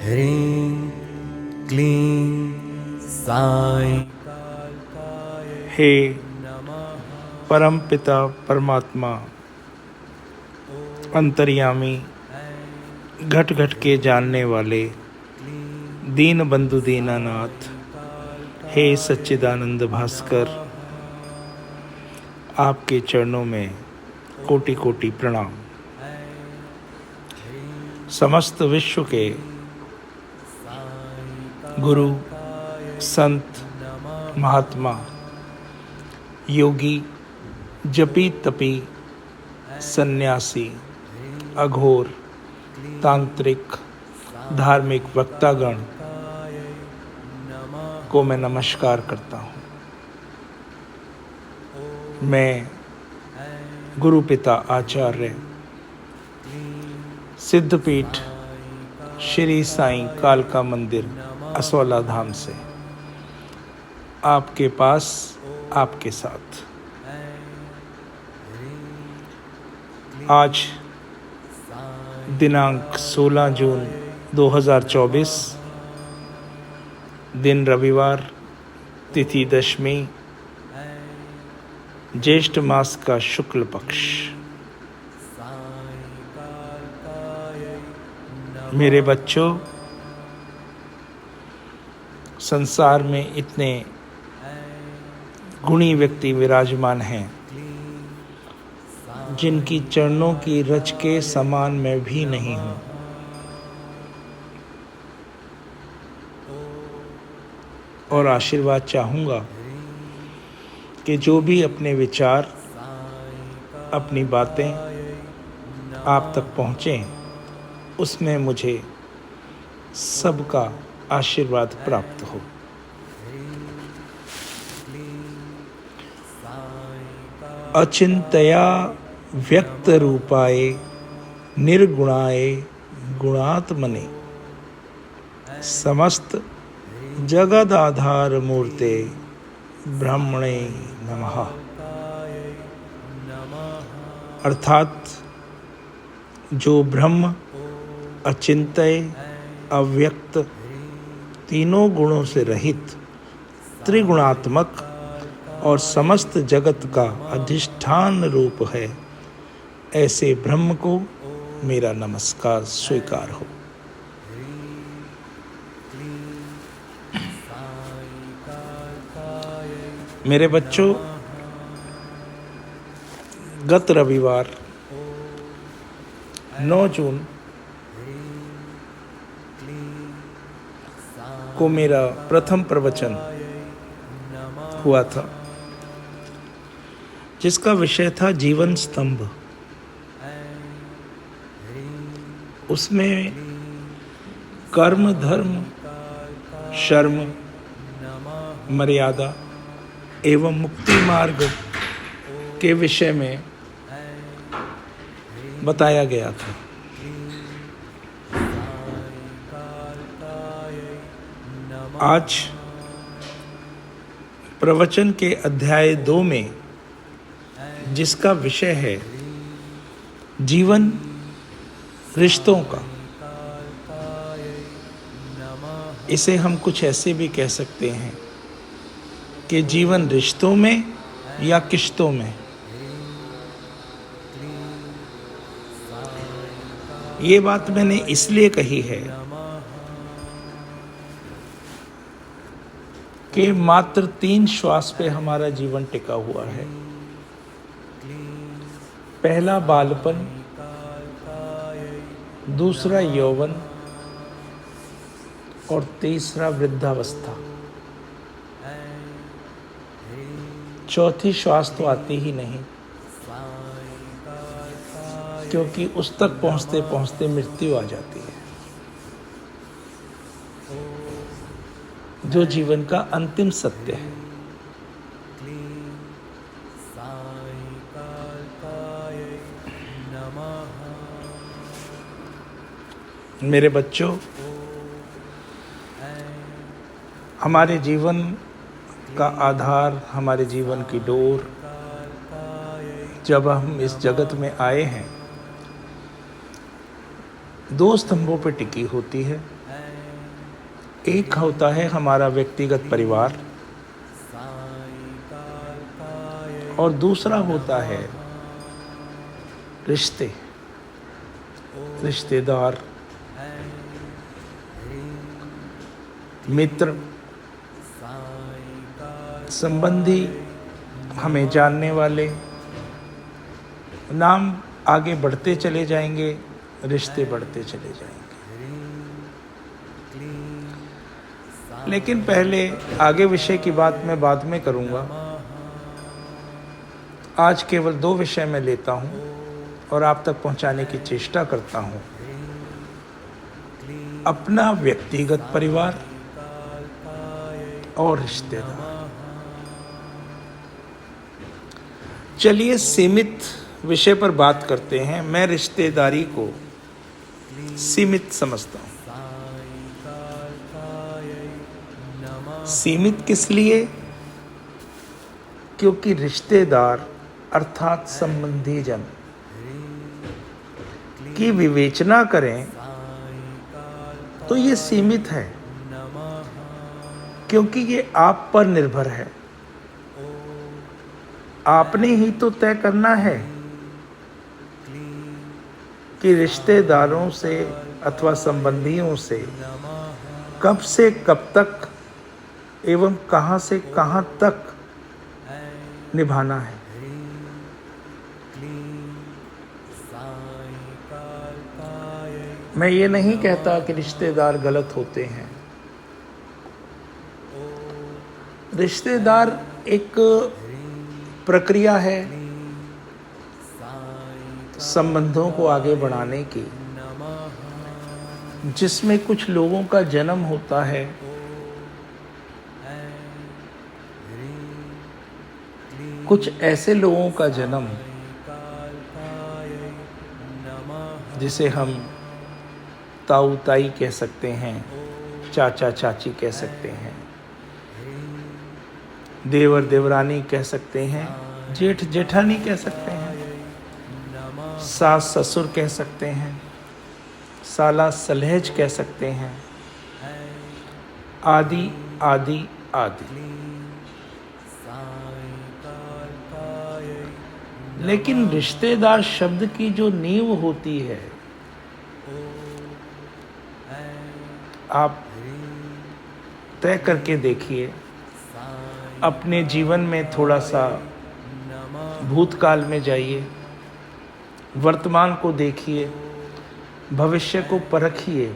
ह्रीं क्लीं साई। हे परम पिता परमात्मा अंतर्यामी घट घट के जानने वाले दीन बंधु दीनानाथ, हे सच्चिदानंद भास्कर, आपके चरणों में कोटि कोटि प्रणाम। समस्त विश्व के गुरु, संत, महात्मा, योगी, जपी तपी, सन्यासी, अघोर, तांत्रिक, धार्मिक वक्तागण को मैं नमस्कार करता हूँ। मैं गुरु पिता आचार्य सिद्धपीठ श्री साईं कालका मंदिर असोला धाम से आपके पास, आपके साथ आज दिनांक 16 जून 2024, दिन रविवार, तिथि दशमी, ज्येष्ठ मास का शुक्ल पक्ष। मेरे बच्चों, संसार में इतने गुणी व्यक्ति विराजमान हैं जिनकी चरणों की रच के समान मैं भी नहीं हूँ। और आशीर्वाद चाहूँगा कि जो भी अपने विचार, अपनी बातें आप तक पहुँचें, उसमें मुझे सबका आशीर्वाद प्राप्त हो। अचिंतया व्यक्त रूपाय निर्गुणाय गुणात्मने समस्त जगदाधार मूर्ते ब्रह्मणे नमः। अर्थात जो ब्रह्म अचिंत्य, अव्यक्त, तीनों गुणों से रहित, त्रिगुणात्मक और समस्त जगत का अधिष्ठान रूप है, ऐसे ब्रह्म को मेरा नमस्कार स्वीकार हो। मेरे बच्चों, गत रविवार 9 जून को मेरा प्रथम प्रवचन हुआ था, जिसका विषय था जीवन स्तंभ। उसमें कर्म, धर्म, शर्म, मर्यादा एवं मुक्ति मार्ग के विषय में बताया गया था। आज प्रवचन के अध्याय 2 में, जिसका विषय है जीवन रिश्तों का, इसे हम कुछ ऐसे भी कह सकते हैं कि जीवन रिश्तों में या किश्तों में। ये बात मैंने इसलिए कही है कि मात्र 3 श्वास पे हमारा जीवन टिका हुआ है। पहला बालपन, दूसरा यौवन और तीसरा वृद्धावस्था। चौथी श्वास तो आती ही नहीं, क्योंकि उस तक पहुंचते पहुंचते मृत्यु आ जाती है, जो जीवन का अंतिम सत्य है। मेरे बच्चों, हमारे जीवन का आधार, हमारे जीवन की डोर, जब हम इस जगत में आए हैं, 2 स्तंभों पर टिकी होती है। एक होता है हमारा व्यक्तिगत परिवार और दूसरा होता है रिश्ते, रिश्तेदार, मित्र, संबंधी, हमें जानने वाले। नाम आगे बढ़ते चले जाएंगे, रिश्ते बढ़ते चले जाएंगे। लेकिन पहले आगे विषय की बात मैं बाद में करूंगा। आज केवल 2 विषय मैं लेता हूं और आप तक पहुंचाने की चेष्टा करता हूं। अपना व्यक्तिगत परिवार और रिश्तेदार। चलिए सीमित विषय पर बात करते हैं। मैं रिश्तेदारी को सीमित समझता हूं। सीमित किस लिए? क्योंकि रिश्तेदार अर्थात संबंधी जन की विवेचना करें तो ये सीमित है, क्योंकि ये आप पर निर्भर है। आपने ही तो तय करना है कि रिश्तेदारों से अथवा संबंधियों से कब तक एवं कहां से कहां तक निभाना है। मैं ये नहीं कहता कि रिश्तेदार गलत होते हैं। रिश्तेदार एक प्रक्रिया है संबंधों को आगे बढ़ाने की, जिसमें कुछ लोगों का जन्म होता है, कुछ ऐसे लोगों का जन्म जिसे हम ताऊ ताई कह सकते हैं, चाचा चाची कह सकते हैं, देवर देवरानी कह सकते हैं, जेठ जेठानी कह सकते हैं, सास ससुर कह सकते हैं, साला सलहेज कह सकते हैं, आदि आदि आदि। लेकिन रिश्तेदार शब्द की जो नींव होती है, आप तय करके देखिए। अपने जीवन में थोड़ा सा भूतकाल में जाइए, वर्तमान को देखिए, भविष्य को परखिए,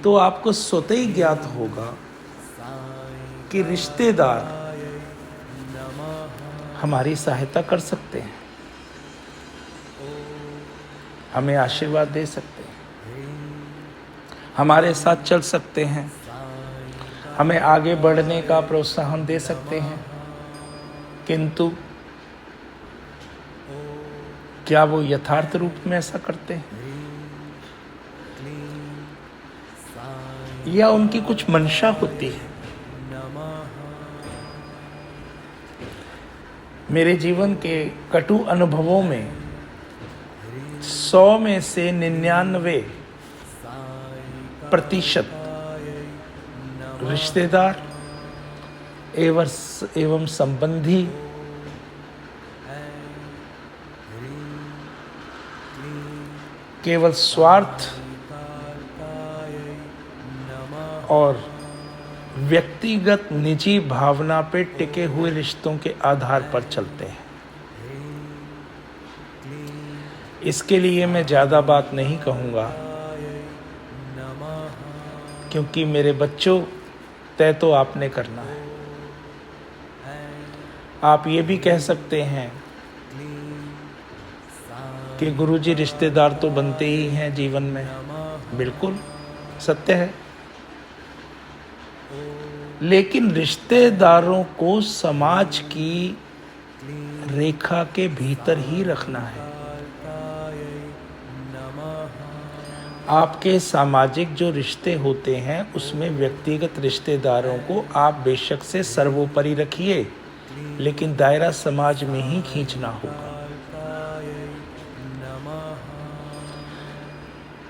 तो आपको स्वतः ही ज्ञात होगा कि रिश्तेदार हमारी सहायता कर सकते हैं, हमें आशीर्वाद दे सकते हैं, हमारे साथ चल सकते हैं, हमें आगे बढ़ने का प्रोत्साहन दे सकते हैं। किंतु क्या वो यथार्थ रूप में ऐसा करते हैं, या उनकी कुछ मंशा होती है? मेरे जीवन के कटु अनुभवों में 100 में से 99% रिश्तेदार एवं संबंधी केवल स्वार्थ और व्यक्तिगत निजी भावना पे टिके हुए रिश्तों के आधार पर चलते हैं। इसके लिए मैं ज़्यादा बात नहीं कहूँगा, क्योंकि मेरे बच्चों, तय तो आपने करना है। आप ये भी कह सकते हैं कि गुरुजी रिश्तेदार तो बनते ही हैं जीवन में। बिल्कुल सत्य है, लेकिन रिश्तेदारों को समाज की रेखा के भीतर ही रखना है। आपके सामाजिक जो रिश्ते होते हैं उसमें व्यक्तिगत रिश्तेदारों को आप बेशक से सर्वोपरि रखिए, लेकिन दायरा समाज में ही खींचना होगा।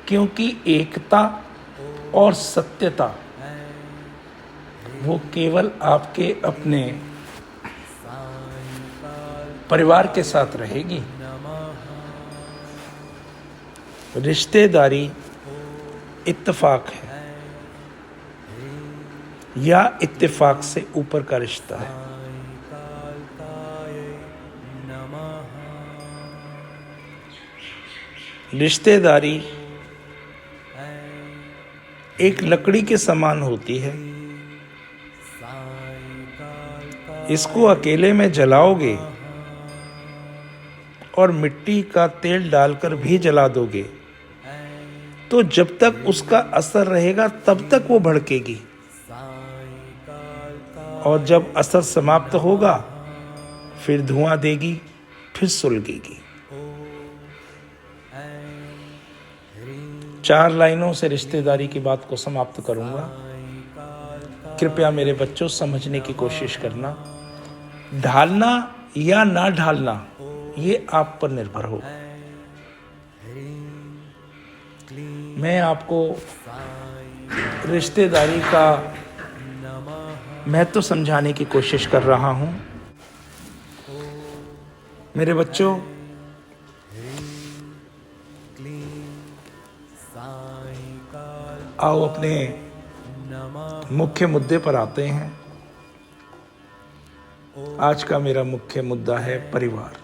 क्योंकि एकता और सत्यता वो केवल आपके अपने परिवार के साथ रहेगी। रिश्तेदारी इत्तेफाक है या इत्तेफाक से ऊपर का रिश्ता है। रिश्तेदारी एक लकड़ी के समान होती है। इसको अकेले में जलाओगे और मिट्टी का तेल डालकर भी जला दोगे तो जब तक उसका असर रहेगा तब तक वो भड़केगी, और जब असर समाप्त होगा फिर धुआं देगी, फिर सुलगेगी। 4 लाइनों से रिश्तेदारी की बात को समाप्त करूंगा। कृपया मेरे बच्चों समझने की कोशिश करना। ढालना या ना ढालना ये आप पर निर्भर हो। मैं आपको रिश्तेदारी का महत्व समझाने की कोशिश कर रहा हूं। मेरे बच्चों, आओ अपने मुख्य मुद्दे पर आते हैं। आज का मेरा मुख्य मुद्दा है परिवार।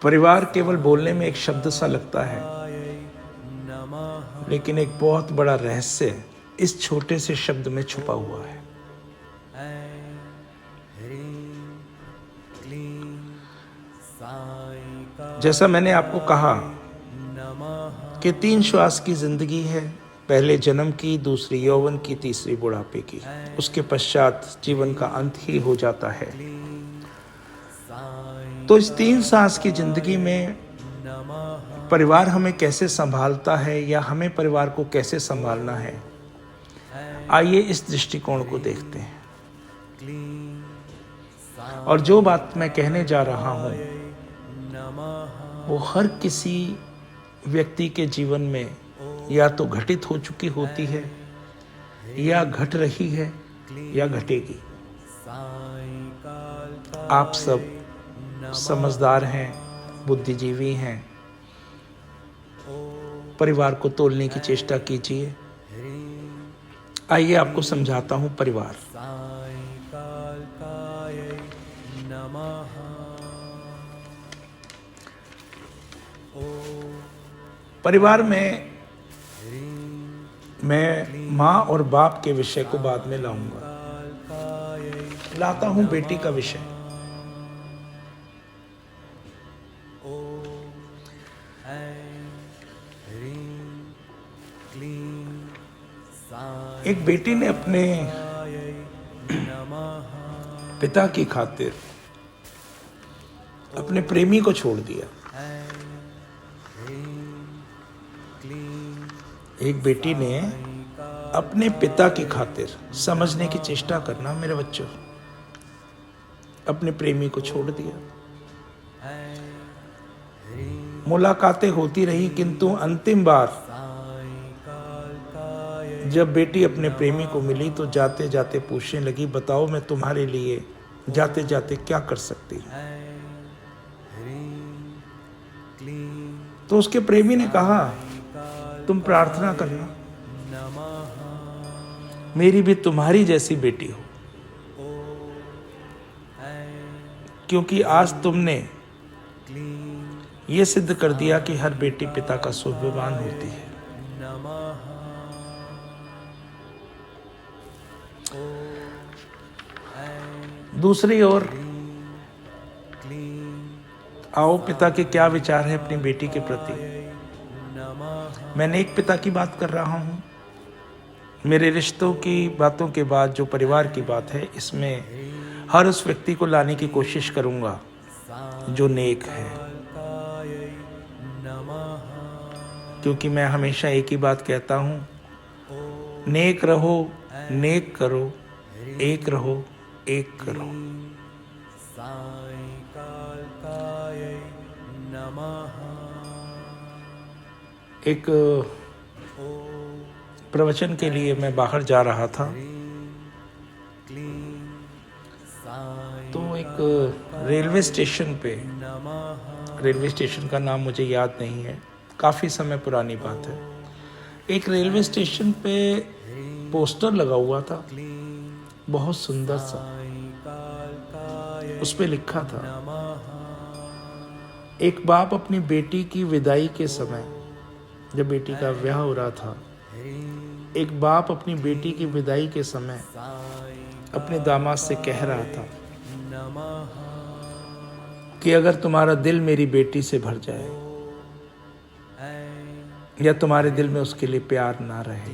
परिवार केवल बोलने में एक शब्द सा लगता है, लेकिन एक बहुत बड़ा रहस्य इस छोटे से शब्द में छुपा हुआ है। जैसा मैंने आपको कहा कि 3 श्वास की जिंदगी है, पहले जन्म की, दूसरी यौवन की, तीसरी बुढ़ापे की। उसके पश्चात जीवन का अंत ही हो जाता है। तो इस 3 सांस की जिंदगी में परिवार हमें कैसे संभालता है या हमें परिवार को कैसे संभालना है, आइए इस दृष्टिकोण को देखते हैं। और जो बात मैं कहने जा रहा हूं वो हर किसी व्यक्ति के जीवन में या तो घटित हो चुकी होती है, या घट रही है, या घटेगी। आप सब समझदार हैं, बुद्धिजीवी हैं। परिवार को तोलने की चेष्टा कीजिए। आइए आपको समझाता हूं परिवार। परिवार में मैं माँ और बाप के विषय को बाद में लाता हूं बेटी का विषय। एक बेटी ने अपने पिता की खातिर अपने प्रेमी को छोड़ दिया। एक बेटी ने अपने पिता की खातिर, समझने की चेष्टा करना मेरे बच्चों, अपने प्रेमी को छोड़ दिया। मुलाकातें होती रही, किंतु अंतिम बार जब बेटी अपने प्रेमी को मिली तो जाते जाते पूछने लगी, बताओ मैं तुम्हारे लिए जाते जाते क्या कर सकती हूँ। तो उसके प्रेमी ने कहा, तुम प्रार्थना करना मेरी भी तुम्हारी जैसी बेटी हो, क्योंकि आज तुमने ये सिद्ध कर दिया कि हर बेटी पिता का स्वाभिमान होती है। दूसरी ओर आओ, पिता के क्या विचार है अपनी बेटी के प्रति। मैंने एक पिता की बात कर रहा हूं। मेरे रिश्तों की बातों के बाद जो परिवार की बात है, इसमें हर उस व्यक्ति को लाने की कोशिश करूंगा जो नेक है, क्योंकि मैं हमेशा एक ही बात कहता हूं, नेक रहो, नेक करो, एक रहो, एक करो। एक प्रवचन के लिए मैं बाहर जा रहा था, तो एक रेलवे स्टेशन पे, रेलवे स्टेशन का नाम मुझे याद नहीं है, काफ़ी समय पुरानी बात है, एक रेलवे स्टेशन पे पोस्टर लगा हुआ था, बहुत सुंदर सा। उस पे लिखा था, एक बाप अपनी बेटी की विदाई के समय, जब बेटी का ब्याह हो रहा था, एक बाप अपनी बेटी की विदाई के समय अपने दामाद से कह रहा था कि अगर तुम्हारा दिल मेरी बेटी से भर जाए या तुम्हारे दिल में उसके लिए प्यार ना रहे,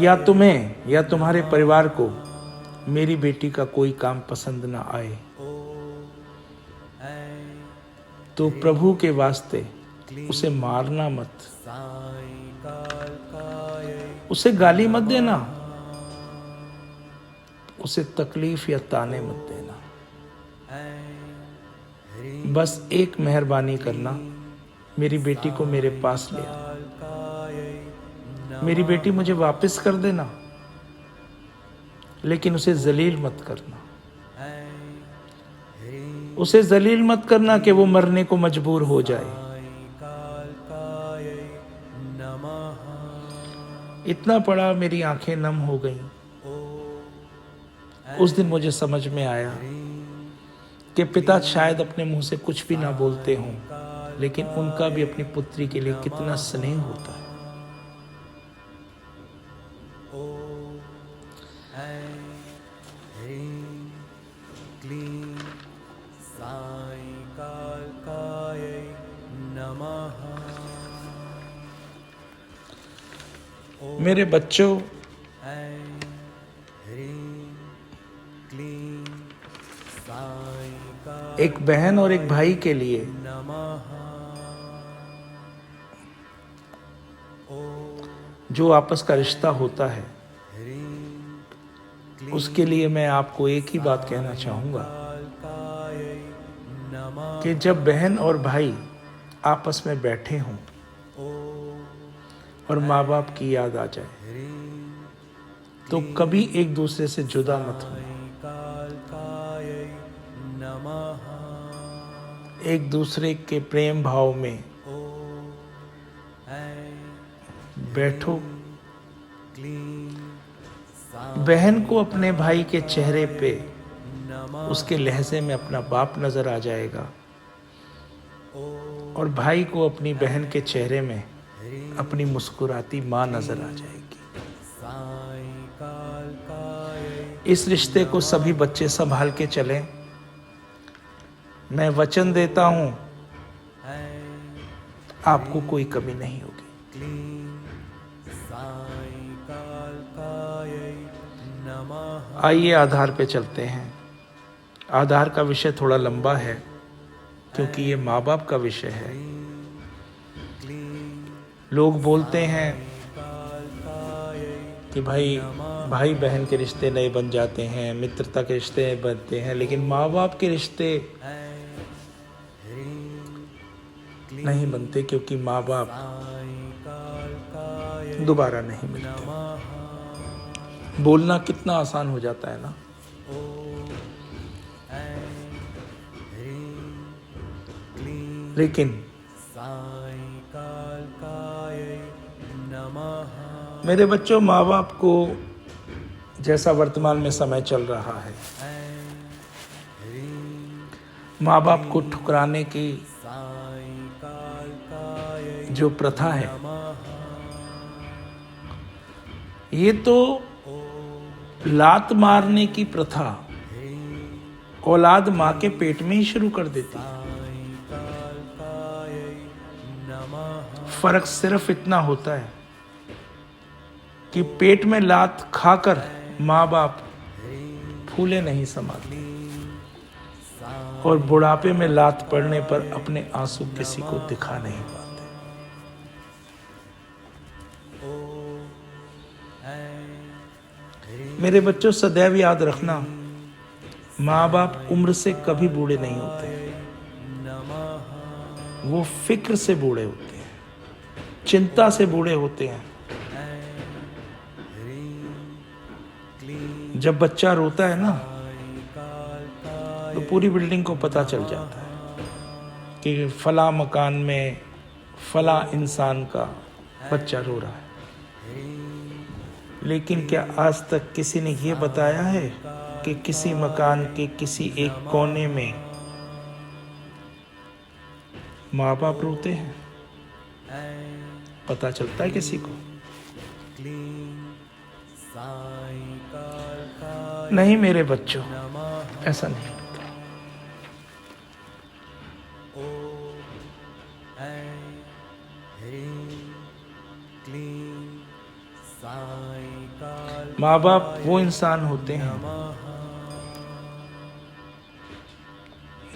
या तुम्हें या तुम्हारे परिवार को मेरी बेटी का कोई काम पसंद ना आए, तो प्रभु के वास्ते उसे मारना मत, उसे गाली मत देना, उसे तकलीफ या ताने मत देना, बस एक मेहरबानी करना, मेरी बेटी को मेरे पास ले आना, मेरी बेटी मुझे वापस कर देना, लेकिन उसे जलील मत करना, उसे जलील मत करना कि वो मरने को मजबूर हो जाए। इतना पड़ा, मेरी आंखें नम हो गईं। उस दिन मुझे समझ में आया कि पिता शायद अपने मुंह से कुछ भी ना बोलते हों, लेकिन उनका भी अपनी पुत्री के लिए कितना स्नेह होता है। मेरे बच्चों, एक बहन और एक भाई के लिए जो आपस का रिश्ता होता है, उसके लिए मैं आपको एक ही बात कहना चाहूंगा कि जब बहन और भाई आपस में बैठे हों और माँ बाप की याद आ जाए, तो कभी एक दूसरे से जुदा मत हो, एक दूसरे के प्रेम भाव में बैठो। बहन को अपने भाई के चेहरे पे उसके लहजे में अपना बाप नजर आ जाएगा, और भाई को अपनी बहन के चेहरे में अपनी मुस्कुराती माँ नजर आ जाएगी। इस रिश्ते को सभी बच्चे संभाल के चलें। मैं वचन देता हूं, आपको कोई कमी नहीं होगी। आइए आधार पे चलते हैं। आधार का विषय थोड़ा लंबा है, क्योंकि ये माँ बाप का विषय है। लोग बोलते हैं कि भाई बहन के रिश्ते नए बन जाते हैं, मित्रता के रिश्ते नए बनते हैं, लेकिन माँ बाप के रिश्ते नहीं बनते, क्योंकि माँ बाप दोबारा नहीं मिलते। बोलना कितना आसान हो जाता है ना, लेकिन मेरे बच्चों, माँ बाप को जैसा वर्तमान में समय चल रहा है, माँ बाप को ठुकराने की जो प्रथा है, ये तो लात मारने की प्रथा औलाद माँ के पेट में ही शुरू कर देती है। फर्क सिर्फ इतना होता है कि पेट में लात खाकर माँ बाप फूले नहीं समाते, और बुढ़ापे में लात पड़ने पर अपने आंसू किसी को दिखा नहीं पाते। मेरे बच्चों, सदैव याद रखना, माँ बाप उम्र से कभी बूढ़े नहीं होते, वो फिक्र से बूढ़े होते हैं। चिंता से बूढ़े होते हैं। जब बच्चा रोता है ना, तो पूरी बिल्डिंग को पता चल जाता है कि फला मकान में फला इंसान का बच्चा रो रहा है। लेकिन क्या आज तक किसी ने ये बताया है कि किसी मकान के किसी एक कोने में माँ बाप रोते हैं? पता चलता है किसी को? नहीं मेरे बच्चों, ऐसा नहीं होता। माँ बाप वो इंसान होते हैं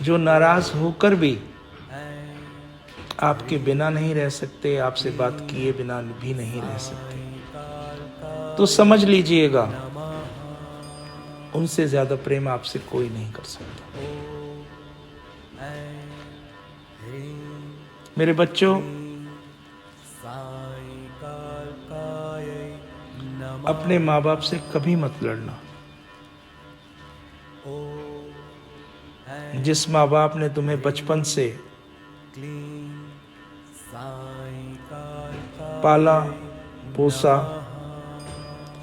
जो नाराज होकर भी आपके बिना नहीं रह सकते, आपसे बात किए बिना भी नहीं रह सकते। तो समझ लीजिएगा, उनसे ज्यादा प्रेम आपसे कोई नहीं कर सकता। मेरे बच्चों, अपने माँ बाप से कभी मत लड़ना। जिस माँ बाप ने तुम्हें बचपन से पाला पोसा,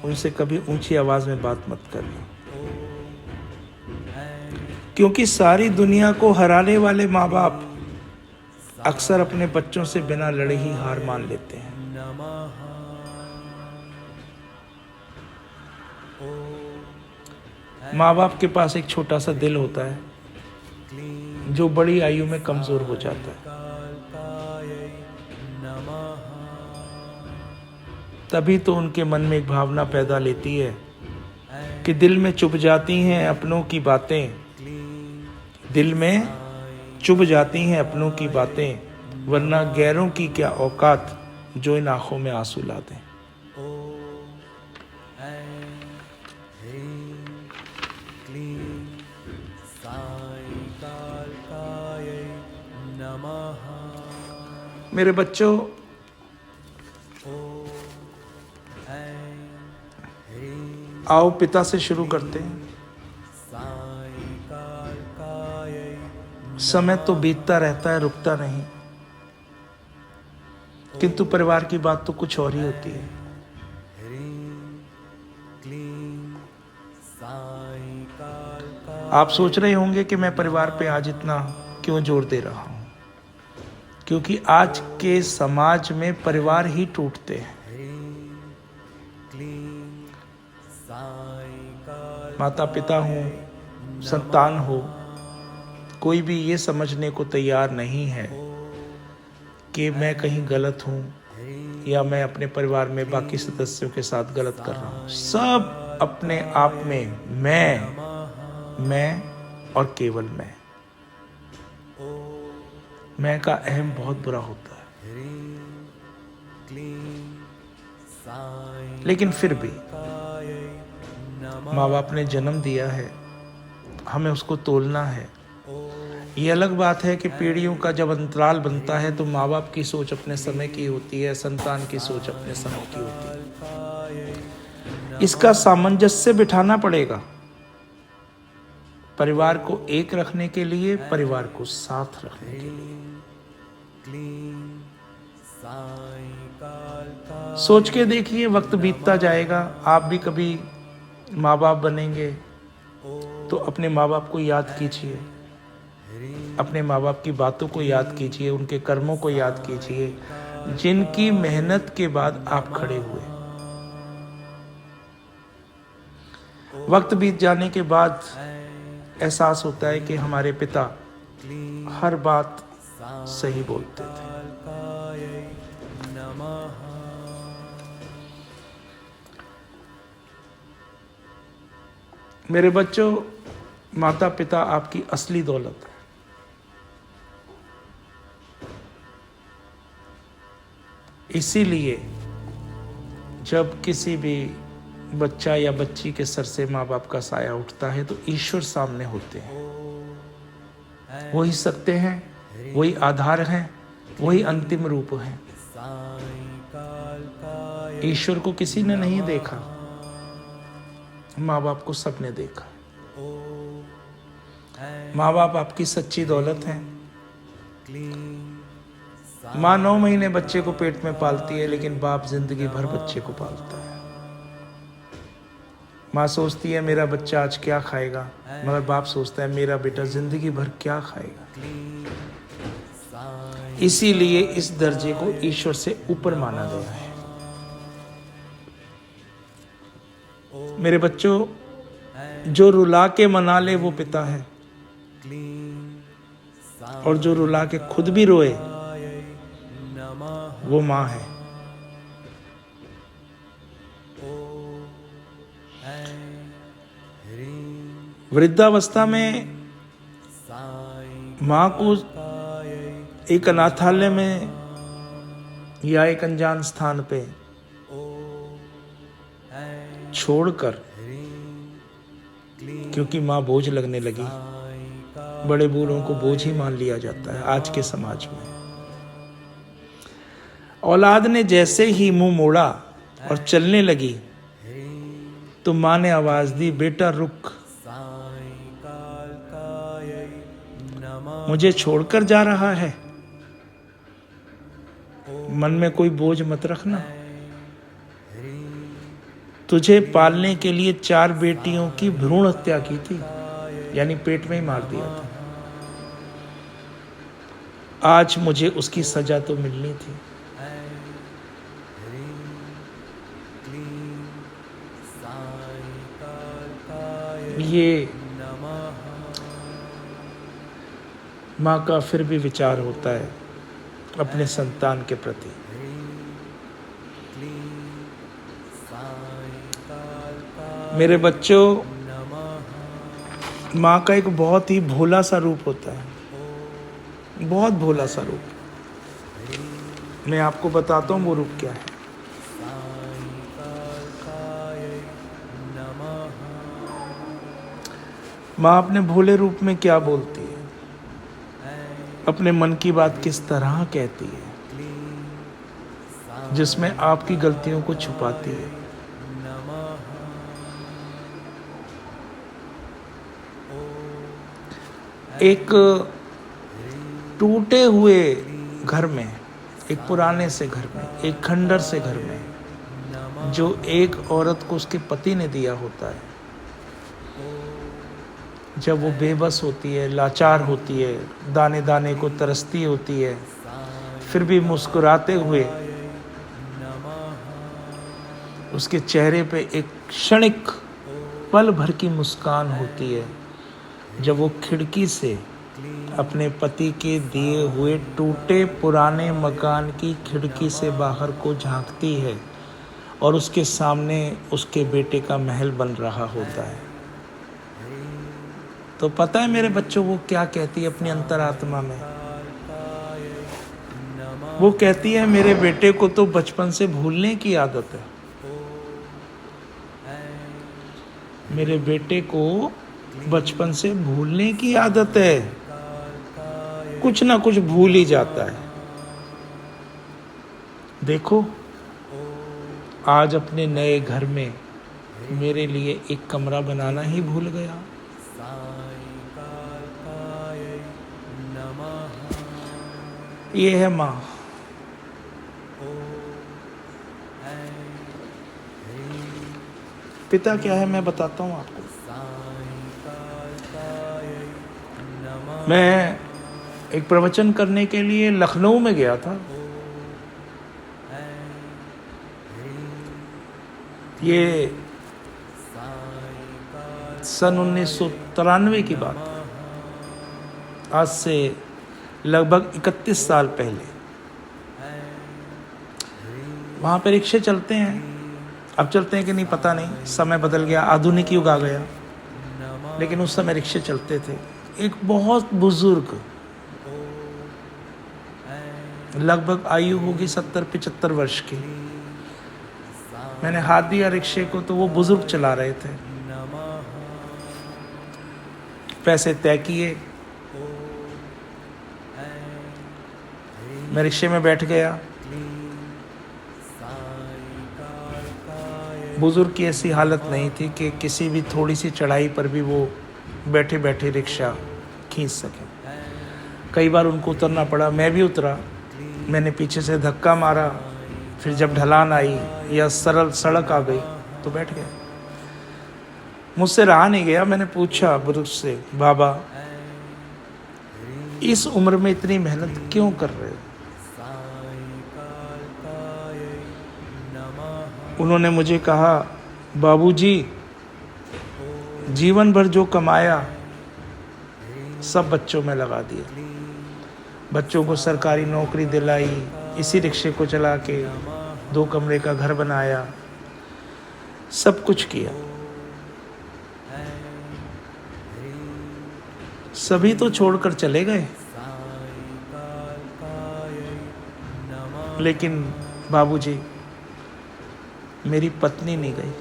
उनसे कभी ऊंची आवाज में बात मत करना, क्योंकि सारी दुनिया को हराने वाले माँ बाप अक्सर अपने बच्चों से बिना लड़े ही हार मान लेते हैं। माँ बाप के पास एक छोटा सा दिल होता है जो बड़ी आयु में कमजोर हो जाता है। तभी तो उनके मन में एक भावना पैदा लेती है कि दिल में चुभ जाती हैं अपनों की बातें, दिल में चुभ जाती हैं अपनों की बातें, वरना गैरों की क्या औकात जो इन आंखों में आंसू ला दें। मेरे बच्चों, आओ पिता से शुरू करते हैं। समय तो बीतता रहता है, रुकता नहीं, किंतु परिवार की बात तो कुछ और ही होती है। आप सोच रहे होंगे कि मैं परिवार पे आज इतना क्यों जोर दे रहा हूं, क्योंकि आज के समाज में परिवार ही टूटते हैं। माता पिता हो, संतान हो, कोई भी ये समझने को तैयार नहीं है कि मैं कहीं गलत हूं या मैं अपने परिवार में बाकी सदस्यों के साथ गलत कर रहा हूं। सब अपने आप में मैं और केवल मैं का अहम बहुत बुरा होता है। लेकिन फिर भी माँ बाप ने जन्म दिया है, हमें उसको तोलना है। ये अलग बात है कि पीढ़ियों का जब अंतराल बनता है तो माँ बाप की सोच अपने समय की होती है, संतान की सोच अपने समय की होती है। इसका सामंजस्य बिठाना पड़ेगा। परिवार को एक रखने के लिए, परिवार को साथ रखने के लिए। सोच के देखिए, वक्त बीतता जाएगा, आप भी कभी माँ बाप बनेंगे तो अपने माँ बाप को याद कीजिए, अपने माँ बाप की बातों को याद कीजिए, उनके कर्मों को याद कीजिए, जिनकी मेहनत के बाद आप खड़े हुए। वक्त बीत जाने के बाद एहसास होता है कि हमारे पिता हर बात सही बोलते थे। मेरे बच्चों, माता पिता आपकी असली दौलत है। इसीलिए जब किसी भी बच्चा या बच्ची के सर से माँ बाप का साया उठता है तो ईश्वर सामने होते हैं। वही सत्य हैं, वही आधार हैं, वही अंतिम रूप हैं। ईश्वर को किसी ने नहीं देखा, माँ बाप को सबने देखा। माँ बाप आपकी सच्ची दौलत हैं। माँ 9 महीने बच्चे को पेट में पालती है, लेकिन बाप जिंदगी भर बच्चे को पालता है। माँ सोचती है मेरा बच्चा आज क्या खाएगा, मगर बाप सोचता है मेरा बेटा जिंदगी भर क्या खाएगा। इसीलिए इस दर्जे को ईश्वर से ऊपर माना गया है। मेरे बच्चों, जो रुला के मना ले वो पिता है, और जो रुला के खुद भी रोए वो माँ है। वृद्धावस्था में माँ को एक अनाथालय में या एक अनजान स्थान पे छोड़कर, क्योंकि माँ बोझ लगने लगी, बड़े बूढ़ों को बोझ ही मान लिया जाता है आज के समाज में। औलाद ने जैसे ही मुंह मोड़ा और चलने लगी तो माँ ने आवाज दी, बेटा रुक, मुझे छोड़कर जा रहा है, मन में कोई बोझ मत रखना। तुझे पालने के लिए 4 बेटियों की भ्रूण हत्या की थी, यानी पेट में ही मार दिया था। आज मुझे उसकी सजा तो मिलनी थी। ये माँ का फिर भी विचार होता है अपने संतान के प्रति। मेरे बच्चों, माँ का एक बहुत ही भोला सा रूप होता है, बहुत भोला सा रूप। मैं आपको बताता हूँ वो रूप क्या है। माँ अपने भोले रूप में क्या बोलती है, अपने मन की बात किस तरह कहती है, जिसमें आपकी गलतियों को छुपाती है। एक टूटे हुए घर में, एक पुराने से घर में, एक खंडर से घर में, जो एक औरत को उसके पति ने दिया होता है, जब वो बेबस होती है, लाचार होती है, दाने दाने को तरसती होती है, फिर भी मुस्कुराते हुए उसके चेहरे पे एक क्षणिक पल भर की मुस्कान होती है, जब वो खिड़की से अपने पति के दिए हुए टूटे पुराने मकान की खिड़की से बाहर को झांकती है और उसके सामने उसके बेटे का महल बन रहा होता है। तो पता है मेरे बच्चों वो क्या कहती है अपनी अंतरात्मा में? वो कहती है मेरे बेटे को तो बचपन से भूलने की आदत है, मेरे बेटे को बचपन से भूलने की आदत है, कुछ ना कुछ भूल ही जाता है। देखो आज अपने नए घर में मेरे लिए एक कमरा बनाना ही भूल गया। ये है माँ। पिता क्या है मैं बताता हूँ आपको। मैं एक प्रवचन करने के लिए लखनऊ में गया था। ये सन 1993 की बात, आज से लगभग 31 साल पहले। वहाँ पे रिक्शे चलते हैं, अब चलते हैं कि नहीं पता नहीं, समय बदल गया, आधुनिक युग आ गया, लेकिन उस समय रिक्शे चलते थे। एक बहुत बुजुर्ग, लगभग आयु होगी 70-75 वर्ष की, मैंने हाथ दिया रिक्शे को तो वो बुजुर्ग चला रहे थे। पैसे तय किए, मैं रिक्शे में बैठ गया। बुज़ुर्ग की ऐसी हालत नहीं थी कि किसी भी थोड़ी सी चढ़ाई पर भी वो बैठे बैठे रिक्शा खींच सकें। कई बार उनको उतरना पड़ा, मैं भी उतरा, मैंने पीछे से धक्का मारा, फिर जब ढलान आई या सरल सड़क आ गई तो बैठ गए। मुझसे रहा नहीं गया, मैंने पूछा बुजुर्ग से, बाबा इस उम्र में इतनी मेहनत क्यों कर रहे हो? उन्होंने मुझे कहा, बाबूजी जीवन भर जो कमाया सब बच्चों में लगा दिया, बच्चों को सरकारी नौकरी दिलाई, इसी रिक्शे को चला के 2 कमरे का घर बनाया, सब कुछ किया। सभी तो छोड़कर चले गए, लेकिन बाबूजी मेरी पत्नी नहीं गई।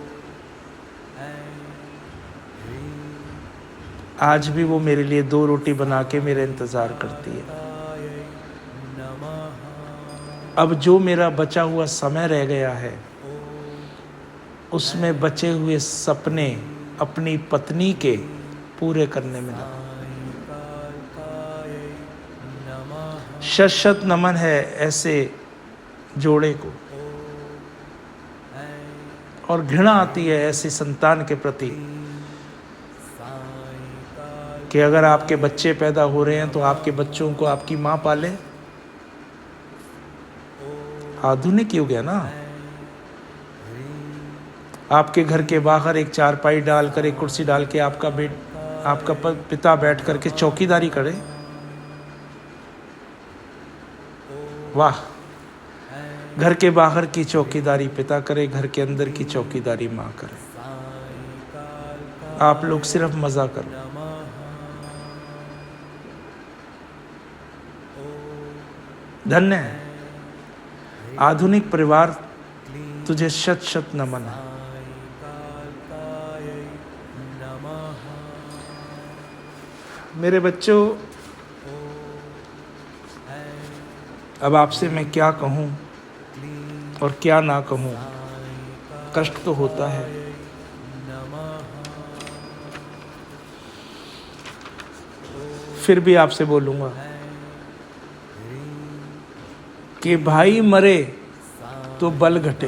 आज भी वो मेरे लिए 2 रोटी बना के मेरा इंतज़ार करती है। अब जो मेरा बचा हुआ समय रह गया है उसमें बचे हुए सपने अपनी पत्नी के पूरे करने में लगा। शत शत नमन है ऐसे जोड़े को, और घृणा आती है ऐसी संतान के प्रति कि अगर आपके बच्चे पैदा हो रहे हैं तो आपके बच्चों को आपकी माँ पाले। आधुनिक युग है ना। आपके घर के बाहर एक चारपाई डालकर, एक कुर्सी डाल के आपका पिता बैठ करके चौकीदारी करे। वाह, घर के बाहर की चौकीदारी पिता करे, घर के अंदर की चौकीदारी माँ करे। आप लोग सिर्फ मजा करो। धन्य है आधुनिक परिवार, तुझे शत शत नमन है। मेरे बच्चों, अब आपसे मैं क्या कहूँ और क्या ना कहूँ, कष्ट तो होता है। फिर भी आपसे बोलूँगा कि भाई मरे तो बल घटे,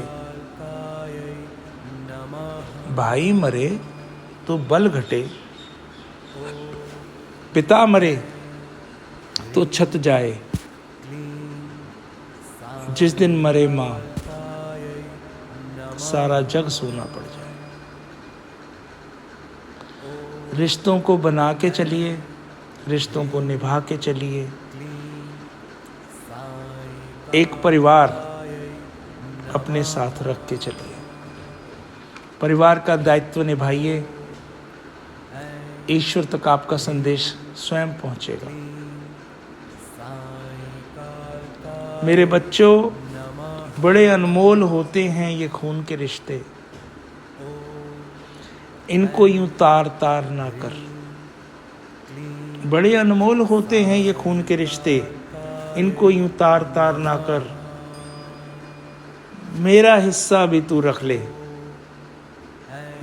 भाई मरे तो बल घटे, पिता मरे तो छत जाए, जिस दिन मरे माँ सारा जग सोना पड़ जाए। रिश्तों को बना के चलिए, रिश्तों को निभा के चलिए। एक परिवार अपने साथ रख के चलिए। परिवार का दायित्व निभाइए, ईश्वर तक आपका संदेश स्वयं पहुंचेगा। मेरे बच्चों, बड़े अनमोल होते हैं ये खून के रिश्ते, इनको यूं तार तार ना कर। बड़े अनमोल होते हैं ये खून के रिश्ते, इनको यूं तार तार ना कर। मेरा हिस्सा भी तू रख ले,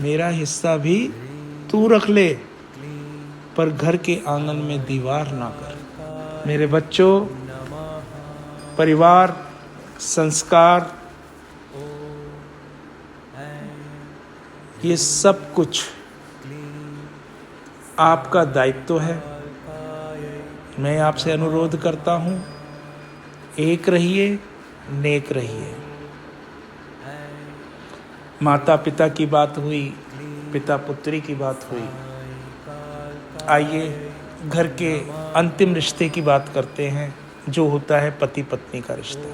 मेरा हिस्सा भी तू रख ले, पर घर के आंगन में दीवार ना कर। मेरे बच्चों, परिवार, संस्कार, ये सब कुछ आपका दायित्व है। मैं आपसे अनुरोध करता हूँ, एक रहिए, नेक रहिए। माता पिता की बात हुई, पिता पुत्री की बात हुई। आइए घर के अंतिम रिश्ते की बात करते हैं, जो होता है पति पत्नी का रिश्ता।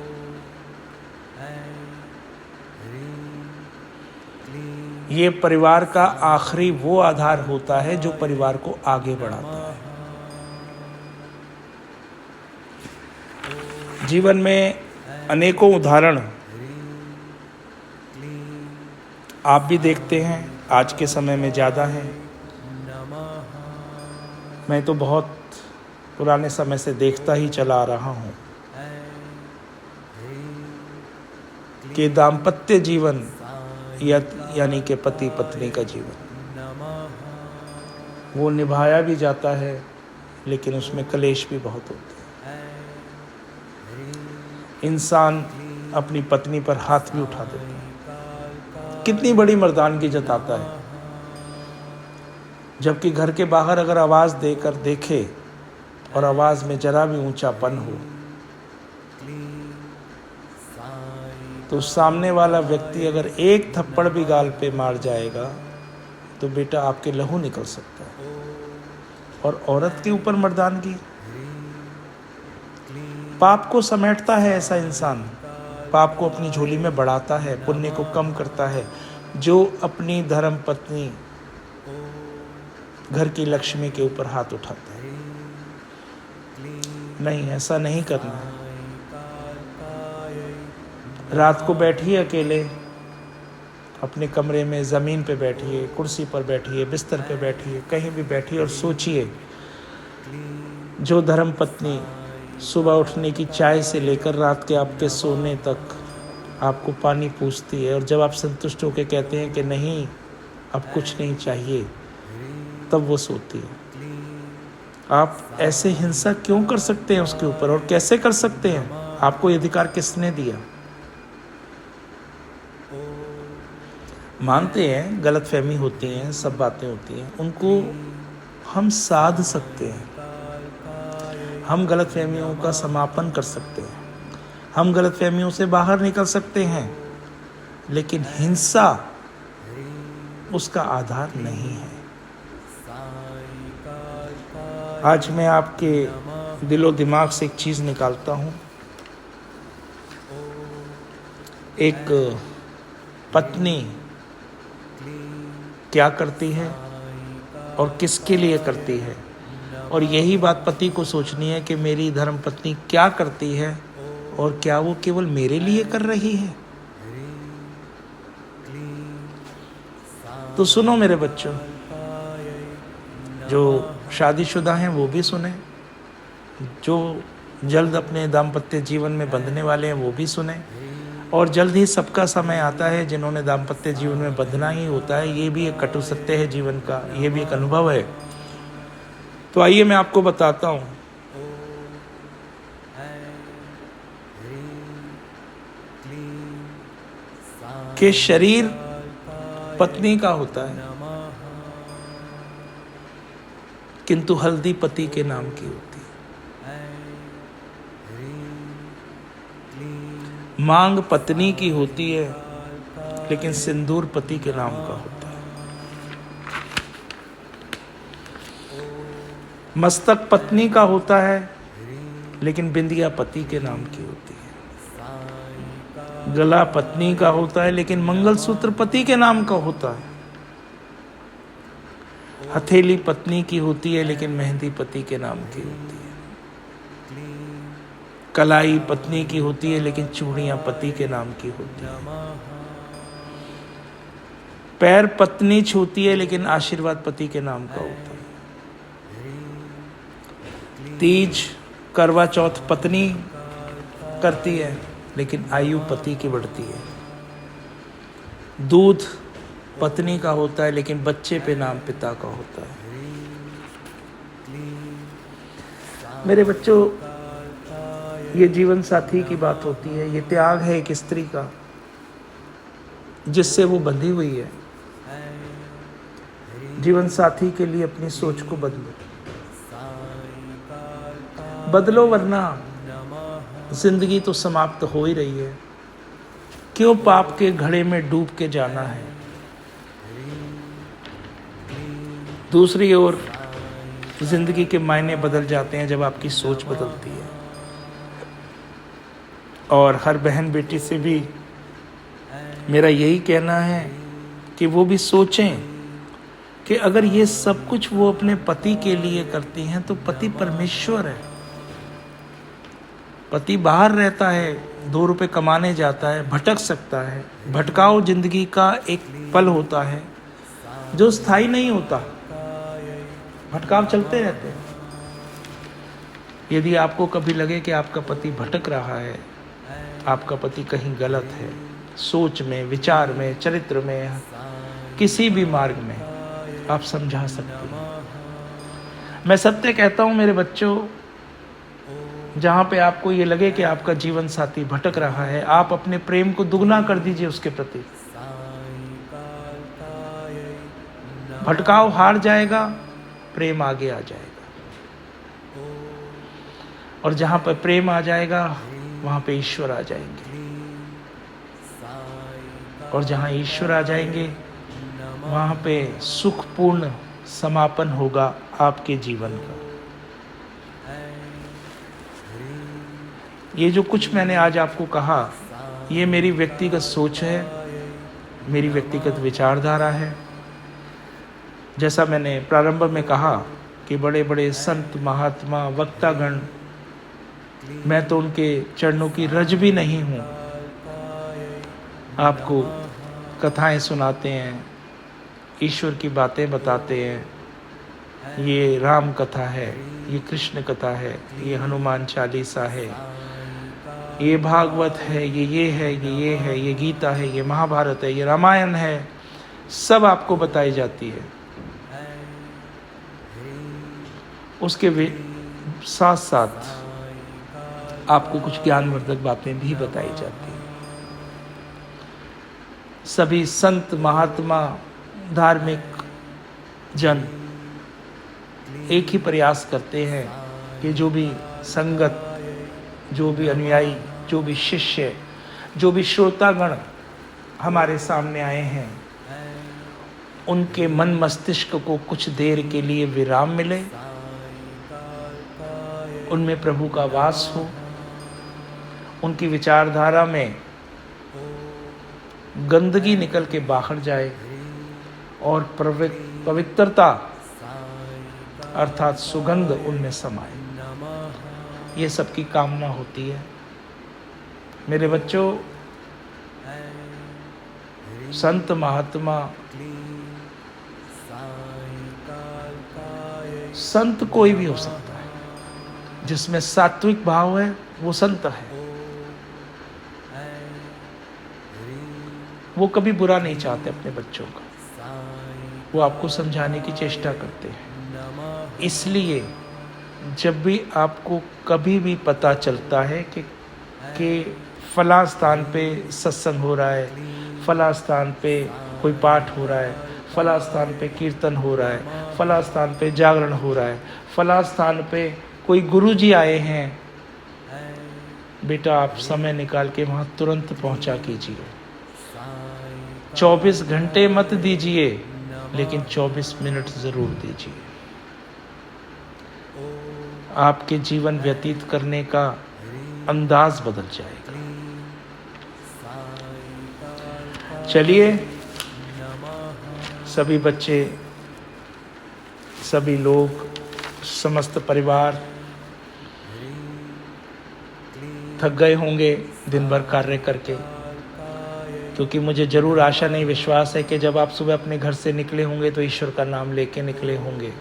ये परिवार का आखिरी वो आधार होता है जो परिवार को आगे बढ़ाता है। जीवन में अनेकों उदाहरण आप भी देखते हैं, आज के समय में ज़्यादा है। मैं तो बहुत पुराने समय से देखता ही चला आ रहा हूँ कि दाम्पत्य जीवन यानी कि पति पत्नी का जीवन, वो निभाया भी जाता है लेकिन उसमें कलेश भी बहुत होते हैं। इंसान अपनी पत्नी पर हाथ भी उठा देता है, कितनी बड़ी मर्दानगी जताता है, जबकि घर के बाहर अगर आवाज़ देकर देखे और आवाज़ में जरा भी ऊंचापन हो तो सामने वाला व्यक्ति अगर एक थप्पड़ भी गाल पे मार जाएगा तो बेटा आपके लहू निकल सकता है। और औरत के ऊपर मर्दानगी, पाप को समेटता है ऐसा इंसान, पाप को अपनी झोली में बढ़ाता है, पुण्य को कम करता है, जो अपनी धर्म पत्नी घर की लक्ष्मी के ऊपर हाथ उठाता है। नहीं, ऐसा नहीं करना है। रात को बैठिए अकेले अपने कमरे में, ज़मीन पे बैठिए, कुर्सी पर बैठिए, बिस्तर पे बैठिए, कहीं भी बैठिए और सोचिए, जो धर्म पत्नी सुबह उठने की चाय से लेकर रात के आपके सोने तक आपको पानी पूछती है और जब आप संतुष्ट होकर कहते हैं कि नहीं अब कुछ नहीं चाहिए, तब वो सोती है। आप ऐसे हिंसा क्यों कर सकते हैं उसके ऊपर, और कैसे कर सकते हैं? आपको ये अधिकार किसने दिया? मानते हैं गलतफहमी होती हैं, सब बातें होती हैं, उनको हम साध सकते हैं, हम गलतफहमियों का समापन कर सकते हैं, हम गलतफहमियों से बाहर निकल सकते हैं, लेकिन हिंसा उसका आधार नहीं है। आज मैं आपके दिलो दिमाग से एक चीज़ निकालता हूँ। एक पत्नी क्या करती है और किसके लिए करती है, और यही बात पति को सोचनी है कि मेरी धर्म पत्नी क्या करती है और क्या वो केवल मेरे लिए कर रही है। तो सुनो मेरे बच्चों, जो शादीशुदा हैं वो भी सुने, जो जल्द अपने दाम्पत्य जीवन में बंधने वाले हैं वो भी सुने, और जल्द ही सबका समय आता है जिन्होंने दाम्पत्य जीवन में बंधना ही होता है। ये भी एक कटु सत्य है जीवन का, ये भी एक अनुभव है। तो आइए मैं आपको बताता हूँ। कि शरीर पत्नी का होता है किंतु हल्दी पति के नाम की होती है, मांग पत्नी की होती है लेकिन सिंदूर पति के नाम का होता है, मस्तक पत्नी का होता है लेकिन बिंदिया पति के नाम की होती है, गला पत्नी का होता है लेकिन मंगलसूत्र पति के नाम का होता है, हथेली पत्नी की होती है लेकिन मेहंदी पति के नाम की होती है, कलाई पत्नी की होती है लेकिन चूड़ियां पति के नाम की होती है, पैर पत्नी छूती है लेकिन आशीर्वाद पति के नाम का होता है, तीज करवा चौथ पत्नी करती है लेकिन आयु पति की बढ़ती है, दूध पत्नी का होता है लेकिन बच्चे पे नाम पिता का होता है। मेरे बच्चों, ये जीवन साथी की बात होती है, ये त्याग है एक स्त्री का जिससे वो बंधी हुई है। जीवन साथी के लिए अपनी सोच को बदलो वरना जिंदगी तो समाप्त हो ही रही है। क्यों पाप के घड़े में डूब के जाना है। दूसरी ओर जिंदगी के मायने बदल जाते हैं जब आपकी सोच बदलती है। और हर बहन बेटी से भी मेरा यही कहना है कि वो भी सोचें कि अगर ये सब कुछ वो अपने पति के लिए करती हैं तो पति परमेश्वर है। पति बाहर रहता है, 2 रुपए कमाने जाता है, भटक सकता है। भटकाव जिंदगी का एक पल होता है जो स्थायी नहीं होता, भटकाव चलते रहते हैं। यदि आपको कभी लगे कि आपका पति भटक रहा है, आपका पति कहीं गलत है, सोच में, विचार में, चरित्र में, किसी भी मार्ग में आप समझा सकते हैं। मैं सत्य कहता हूँ मेरे बच्चों, जहाँ पे आपको ये लगे कि आपका जीवन साथी भटक रहा है, आप अपने प्रेम को दुगना कर दीजिए उसके प्रति। भटकाव हार जाएगा, प्रेम आगे आ जाएगा। और जहाँ पर प्रेम आ जाएगा वहाँ पे ईश्वर आ जाएंगे, और जहाँ ईश्वर आ जाएंगे वहाँ पे सुखपूर्ण समापन होगा आपके जीवन का। ये जो कुछ मैंने आज आपको कहा, ये मेरी व्यक्तिगत सोच है, मेरी व्यक्तिगत विचारधारा है। जैसा मैंने प्रारंभ में कहा कि बड़े बड़े संत, महात्मा, वक्तागण, मैं तो उनके चरणों की रज भी नहीं हूँ, आपको कथाएं सुनाते हैं, ईश्वर की बातें बताते हैं। ये राम कथा है, ये कृष्ण कथा है, ये हनुमान चालीसा है, ये भागवत है, ये है, ये है, ये गीता है, ये महाभारत है, ये रामायण है, सब आपको बताई जाती है। उसके साथ साथ आपको कुछ ज्ञानवर्धक बातें भी बताई जाती हैं। सभी संत, महात्मा, धार्मिक जन एक ही प्रयास करते हैं कि जो भी संगत, जो भी अनुयायी, जो भी शिष्य, जो भी श्रोतागण हमारे सामने आए हैं, उनके मन मस्तिष्क को कुछ देर के लिए विराम मिले, उनमें प्रभु का वास हो, उनकी विचारधारा में गंदगी निकल के बाहर जाए और पवित्रता अर्थात सुगंध उनमें समाए। ये सबकी कामना होती है। मेरे बच्चों, संत महात्मा, संत कोई भी हो सकता है, जिसमें सात्विक भाव है वो संत है। वो कभी बुरा नहीं चाहते अपने बच्चों का, वो आपको समझाने की चेष्टा करते हैं। इसलिए जब भी आपको कभी भी पता चलता है कि फला स्थान पे सत्संग हो रहा है, फला स्थान पे कोई पाठ हो रहा है, फला स्थान पे कीर्तन हो रहा है, फला स्थान पे जागरण हो रहा है, फला स्थान पे कोई गुरुजी आए हैं, बेटा आप समय निकाल के वहाँ तुरंत पहुँचा कीजिए। 24 घंटे मत दीजिए, लेकिन 24 मिनट जरूर दीजिए। आपके जीवन व्यतीत करने का अंदाज बदल जाएगा। चलिए, सभी बच्चे, सभी लोग, समस्त परिवार थक गए होंगे दिन भर कार्य करके, क्योंकि मुझे जरूर आशा नहीं, विश्वास है कि जब आप सुबह अपने घर से निकले होंगे तो ईश्वर का नाम लेके निकले होंगे,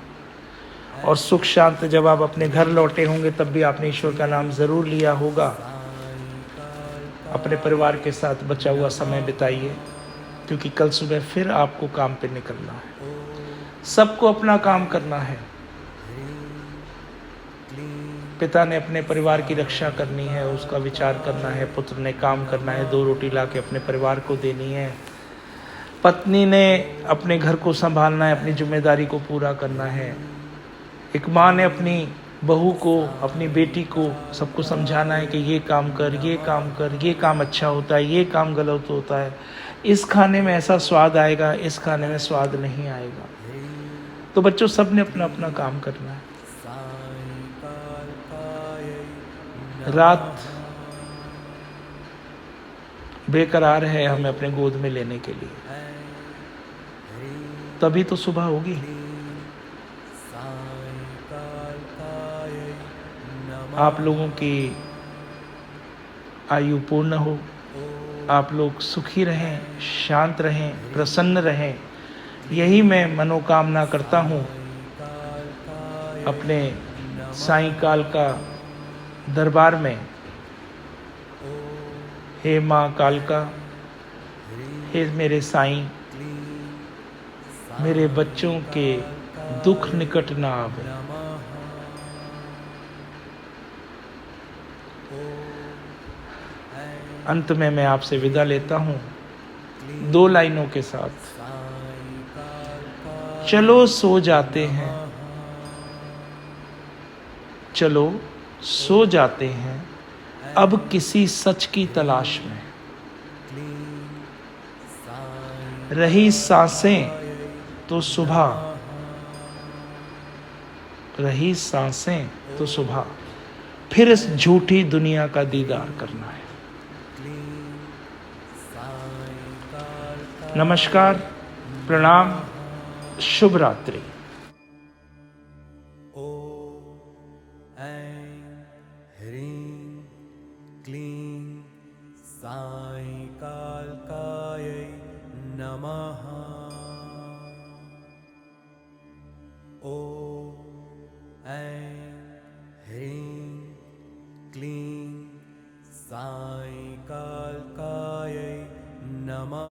और सुख शांत जब आप अपने घर लौटे होंगे तब भी आपने ईश्वर का नाम जरूर लिया होगा। अपने परिवार के साथ बचा हुआ समय बिताइए, क्योंकि कल सुबह फिर आपको काम पे निकलना है। सबको अपना काम करना है। पिता ने अपने परिवार की रक्षा करनी है, उसका विचार करना है। पुत्र ने काम करना है, 2 रोटी ला के अपने परिवार को देनी है। पत्नी ने अपने घर को संभालना है, अपनी जिम्मेदारी को पूरा करना है। एक माँ ने अपनी बहू को, अपनी बेटी को सबको समझाना है कि ये काम कर, ये काम कर, ये काम अच्छा होता है, ये काम गलत होता है, इस खाने में ऐसा स्वाद आएगा, इस खाने में स्वाद नहीं आएगा। तो बच्चों, सब ने अपना अपना काम करना है। रात बेकरार है हमें अपने गोद में लेने के लिए, तभी तो सुबह होगी। आप लोगों की आयु पूर्ण हो, आप लोग सुखी रहें, शांत रहें, प्रसन्न रहें, यही मैं मनोकामना करता हूँ अपने साईंकाल का दरबार में। हे माँ कालका, हे मेरे साईं, मेरे बच्चों के दुख निकट ना आवे। अंत में मैं आपसे विदा लेता हूँ 2 लाइनों के साथ। चलो सो जाते हैं, चलो सो जाते हैं अब किसी सच की तलाश में। रही सांसें तो सुबह, रही सांसें तो सुबह, फिर इस झूठी दुनिया का दीदार करना है। नमस्कार, प्रणाम, शुभ रात्रि। ह्रीं क्लीं साईकाल्कायै नमः। ॐ ऐं